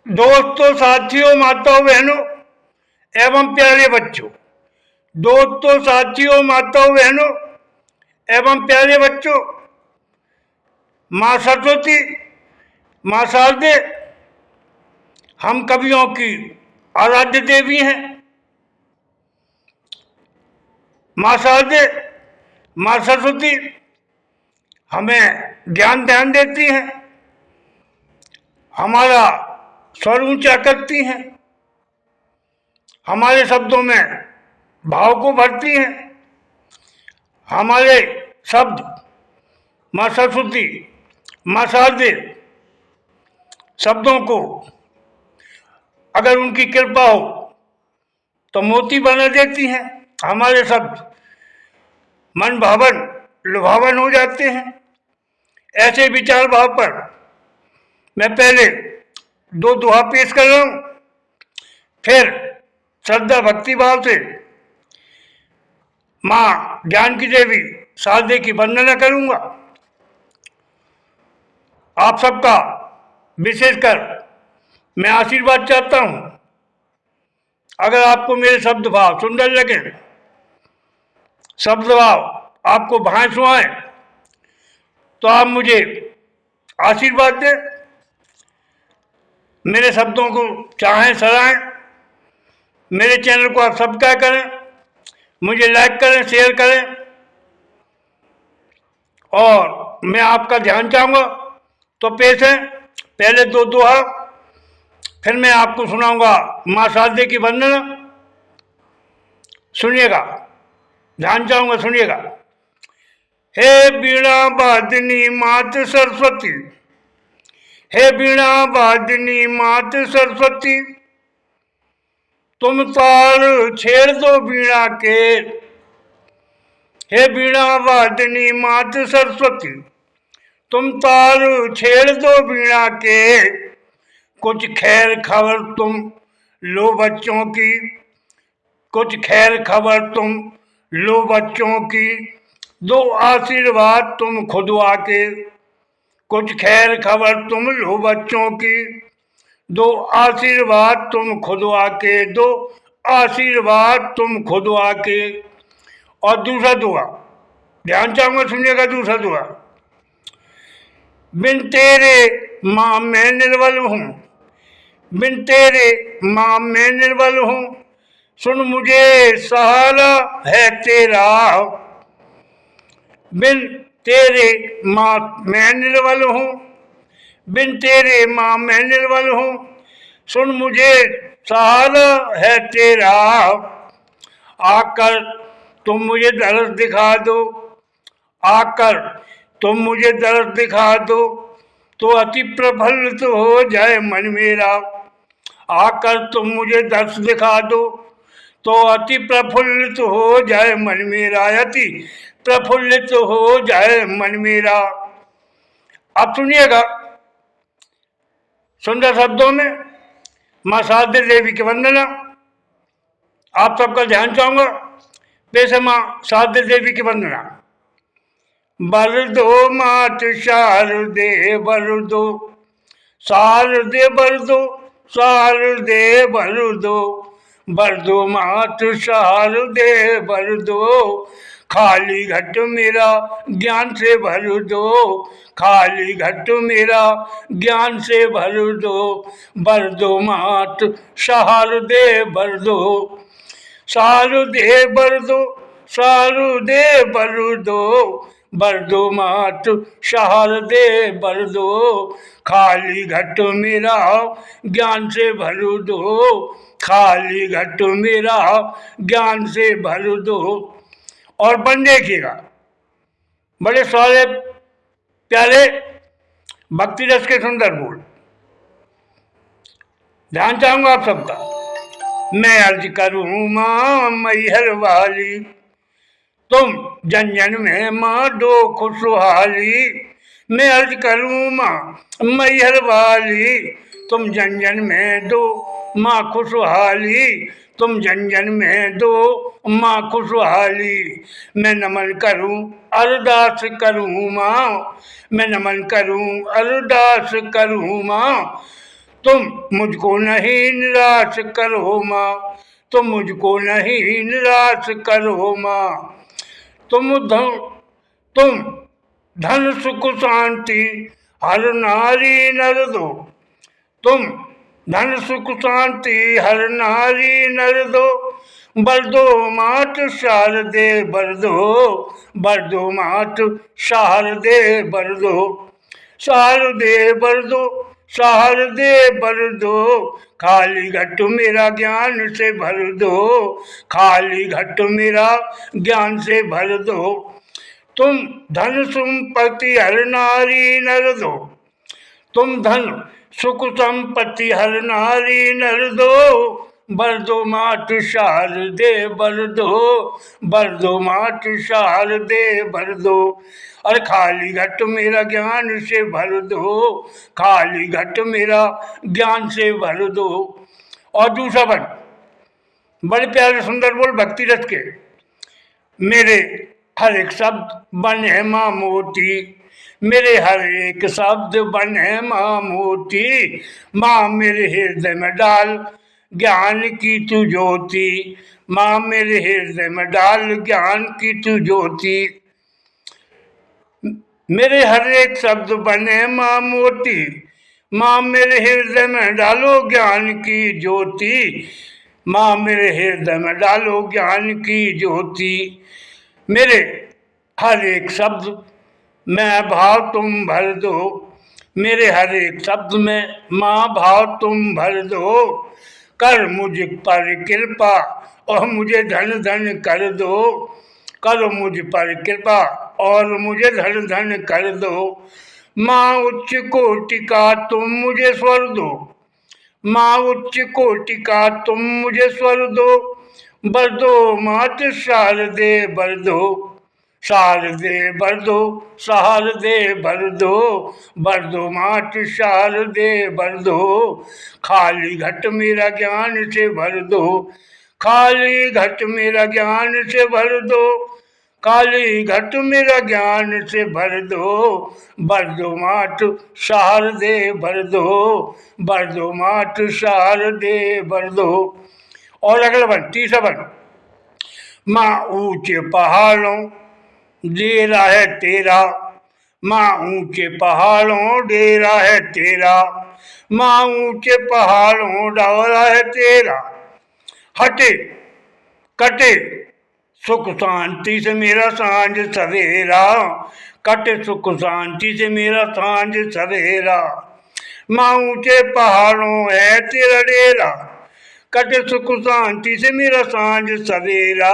दोस्तों, साथियों, माताओं, बहनों एवं प्यारे बच्चों। दोस्तों, साथियों, माताओं, बहनों एवं प्यारे बच्चों, माँ सरस्वती, माँ शारदे हम कवियों की आराध्य देवी हैं। माँ शारदे, माँ सरस्वती हमें ज्ञान ध्यान देती हैं, हमारा स्वर ऊंचा करती हैं, हमारे शब्दों में भाव को भरती हैं। हमारे शब्द माँ सरस्वती, माँ शारदे शब्दों को अगर उनकी कृपा हो तो मोती बना देती हैं। हमारे शब्द मन भावन लुभावन हो जाते हैं। ऐसे विचार भाव पर मैं पहले दो दोहा पेश कर रहा हूं, फिर श्रद्धा भक्ति भाव से माँ ज्ञान की देवी शारदे की वंदना करूंगा। आप सबका विशेषकर मैं आशीर्वाद चाहता हूं। अगर आपको मेरे शब्द भाव सुंदर लगे, शब्द भाव आपको भाए सुहाए, तो आप मुझे आशीर्वाद दें, मेरे शब्दों को चाहें सराहें, मेरे चैनल को आप सब्सक्राइब करें, मुझे लाइक करें, शेयर करें। और मैं आपका ध्यान चाहूँगा तो पेश है पहले दो दोहा, फिर मैं आपको सुनाऊंगा माँ शारदे की वंदना। सुनिएगा, ध्यान चाहूँगा, सुनिएगा। हे बीणा वादिनी मात सरस्वती, हे बीणा वादिनी मात सरस्वती, तुम तार छेड़ दो बीणा के। हे बीणा वादिनी मात सरस्वती, तुम तार छेड़ दो बीणा के। कुछ खैर खबर तुम लो बच्चों की, कुछ खैर खबर तुम लो बच्चों की, दो आशीर्वाद तुम खुद आके। कुछ खैर खबर तुम लो बच्चों की, दो आशीर्वाद तुम खुद आके, दो आशीर्वाद तुम खुद आके। और दूसरा दुआ ध्यान चाहूंगा, सुनिएगा दूसरा दुआ। बिन तेरे माँ मैं निर्बल हूँ, बिन तेरे माँ मैं निर्बल हूँ, सुन मुझे सहारा है तेरा। बिन तेरे माँ मैं निर्बल हूँ, बिन तेरे माँ मैं निर्बल हूँ, सुन मुझे सहारा है तेरा। आकर तुम मुझे दर्द दिखा दो, आकर तुम मुझे दर्द दिखा दो, तो अति प्रफुल्लित हो जाए मन मेरा। आकर तुम मुझे दर्द दिखा दो, तो अति प्रफुल्लित हो जाए मन मेरा, अति प्रफुल्लित हो जाए मन मेरा। अब सुनिएगा सुंदर शब्दों में माँ शारदे देवी की वंदना। आप सबका ध्यान चाहूंगा, पेश है माँ शारदे देवी की वंदना। बर दो मात शारदे बर दो, शारदे बर दो, शारदे बर दो, बर दो मात शारदे बर दो, खाली घट मेरा ज्ञान से भर दो, खाली घट मेरा ज्ञान से भर दो, बर दो मात शारदे बर दो, शारदे बर दो, शारदे बर दो, बर दो मात शारदे बर दो, खाली घट मेरा ज्ञान से भर दो, खाली घट मेरा ज्ञान से भर दो। और बन देखिएगा, बड़े सारे प्यारे भक्ति रस के सुंदर बोल। ध्यान चाहूंगा आप सबका। मैं अर्ज करूं मां मैहर वाली, तुम जन जन में माँ दो खुशहाली। मैं अर्ज करूं माँ मैहर वाली, तुम जन जन में दो माँ खुशहाली, तुम जन जन में दो माँ खुशहाली। मैं नमन करूं अरदास करूं माँ, मैं नमन करूं अरदास करूं माँ, तुम मुझको नहीं निराश करो माँ, तुम मुझको नहीं निराश करो माँ। तुम धन तुम धन सुख शांति हर नारी नर दो, तुम धन सुख शांति हर नारी नर दो। बर दो मात शारदे बर दो, बर दो मात शारदे बर दो। शारदे बर दो, शारदे बर दो, खाली घट मेरा ज्ञान से भर दो, खाली घट मेरा ज्ञान से भर दो। तुम धन संपत्ति हर नारी नर दो, तुम धन सुख संपत्ति हर नारी नर दो। बर दो मात शारदे बर दो, बर दो मात शारदे बर दो। और खाली घट मेरा ज्ञान से भर दो, खाली घट मेरा ज्ञान से भर दो। और दूसरा बन बड़े प्यारे सुंदर बोल भक्ति रस के। मेरे हर एक शब्द बन है माँ मोती, मेरे हर एक शब्द बन है माँ मोती। माँ मेरे हृदय में डाल ज्ञान की तू ज्योति, माँ मेरे हृदय में डाल ज्ञान की तू ज्योति। मेरे हर एक शब्द बने माँ मोती, माँ मेरे हृदय में डालो ज्ञान की ज्योति, माँ मेरे हृदय में डालो ज्ञान की ज्योति। मेरे हर एक शब्द में भाव तुम भर दो, मेरे हर एक शब्द में माँ भाव तुम भर दो। कर मुझ पर कृपा और मुझे धन धन कर दो, करो मुझ पर कृपा और मुझे धन धन कर दो। माँ उच्च कोटि का तुम मुझे स्वर दो, माँ उच्च कोटि का तुम मुझे स्वर दो। बर दो मात शारदे बर दो, शारदे बर दो, शारदे बर दो। बर दो मात शारदे बर दो, खाली घट मेरा ज्ञान से भर दो, खाली घट मेरा ज्ञान से भर दो, काली घट मेरा ज्ञान से भर दो। बर दो मात शारदे भर दो, बर दो मात शारदे भर दो। और अगला बन तीसरा बन। माँ ऊंचे पहाड़ों डेरा है तेरा, माँ ऊंचे पहाड़ों डेरा है तेरा, माँ ऊंचे पहाड़ों डोरा है तेरा। हटे कटे सुख शांति से मेरा सांझ सवेरा, कटे सुख शांति से मेरा सांझ सवेरा। माँ ऊंचे पहाड़ों है तेरा डेरा, कटे सुख शांति से मेरा सांझ सवेरा,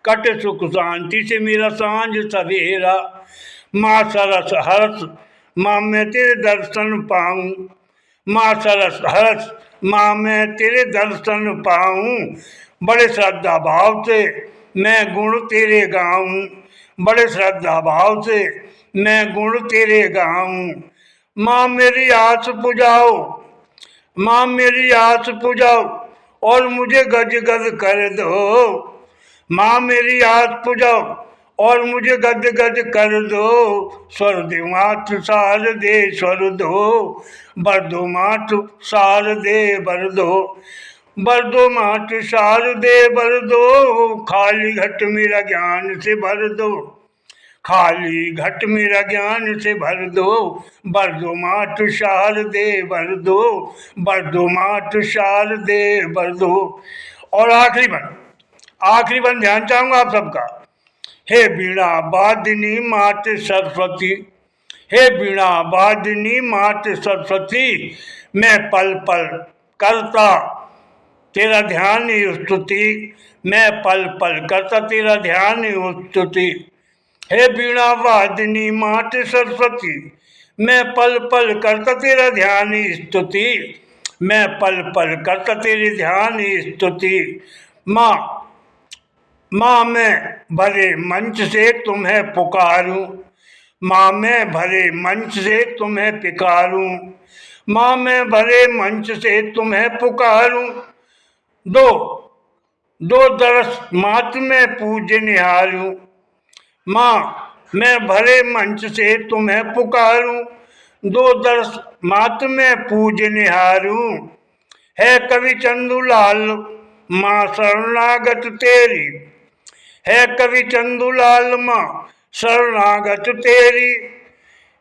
कटे सुख शांति से मेरा सांझ सवेरा। माँ सरस हर्ष माँ मैं तेरे दर्शन पाऊँ, माँ सरस हर्ष माँ मैं तेरे दर्शन पाऊँ। बड़े श्रद्धा भाव से मैं गुण तेरे गाऊँ, बड़े श्रद्धा भाव से मैं गुण तेरे गाऊँ। माँ मेरी आस पुजाओ, माँ मेरी आस पुजाओ और मुझे गज गज कर दो, माँ मेरी आस पुजाओ और मुझे गद गद कर दो। स्वर दे मात सार दे स्वर दो, बर दो मात सार दे बर दो, बर दो मात सार दे बर दो। खाली घट मेरा ज्ञान से भर दो, खाली घट मेरा ज्ञान से भर दो। बर दो मात सार दे बर दो, बर दो मात सार दे बर दो। और आखिरी बन ध्यान चाहूंगा आप सबका। हे बीणा वादिनी मात सरस्वती, हे बीणा वादिनी मात सरस्वती, मैं पल पल करता तेरा ध्यान स्तुति, मैं पल पल करता तेरा ध्यान स्तुति। हे बीणा वादिनी मात सरस्वती, मैं पल पल करता तेरा ध्यान स्तुति, मैं पल पल करता तेरी ध्यान स्तुति। माँ माँ मैं भरे मंच से तुम्हें पुकारूं, माँ मैं भरे मंच से तुम्हें पुकारूं, माँ मैं भरे मंच से तुम्हें पुकारूं। दो दो दरस मात में पूज निहारूं, माँ मैं भरे मंच से तुम्हें पुकारूं, दो दर्श मात्र में पूज निहारूं। है कवि चंदूलाल माँ शरणागत तेरी, है कवि चंदूलाल माँ शरणागत तेरी।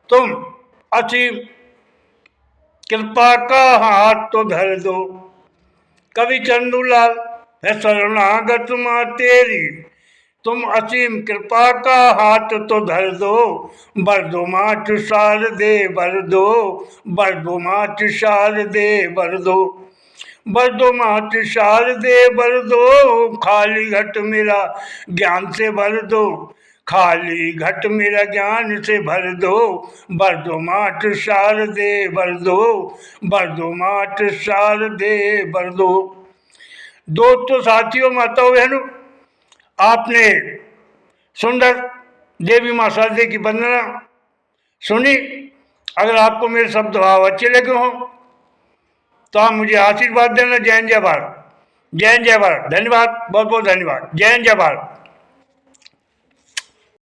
तुम असीम कृपा का हाथ तो धर दो। कवि चंदूलाल है शरणागत माँ तेरी, तुम असीम कृपा का हाथ तो धर दो। बर दो मात शारदे बर दो, बर दो मात शारदे बर दो, बर दो मात शारदे बर दो। खाली घट मेरा ज्ञान से भर दो, खाली घट मेरा ज्ञान से भर दो। बर दो मात शारदे बर दो, बर दो मात शारदे बर दो। दोस्तों, साथियों, माताओं, बहनों, आपने सुंदर देवी माँ शारदे की वंदना सुनी। अगर आपको मेरे शब्द भाव अच्छे लगे हों तो आप मुझे आशीर्वाद देना। जय हिंद, जय भारत। जय हिंद, जय भारत। धन्यवाद, बहुत बहुत धन्यवाद। जय हिंद, जय भारत।